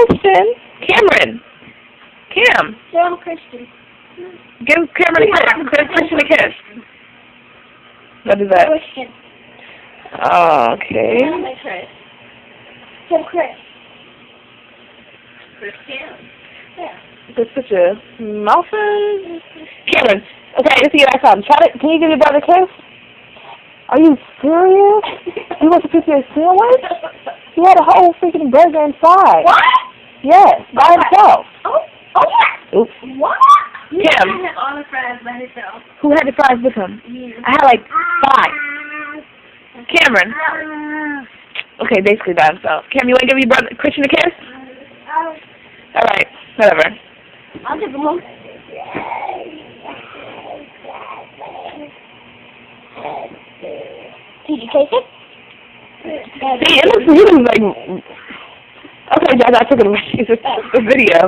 Christian. Cameron. Cam. Sam Christian. Give Cameron a kiss. Give Christian a kiss. What is that? Christian. Oh, okay. Chris. Sam Chris. Christian. Yeah. Just put your mouth in. Cameron. Okay, let's see that come. Can you give your brother a kiss? Are you serious? He wants a piece of your sandwich? He had a whole freaking burger inside. What? Yes, by himself. Oh yeah. Oops. What? Cam. He had all the fries by himself. Who had the fries with him? You. I had like 5. Cameron. Okay, basically by himself. Cam, you want to give your brother Christian a kiss? Alright, whatever. I'll give him one. Did you take it? See, he looks like... Okay, guys, I took it away. It's a video.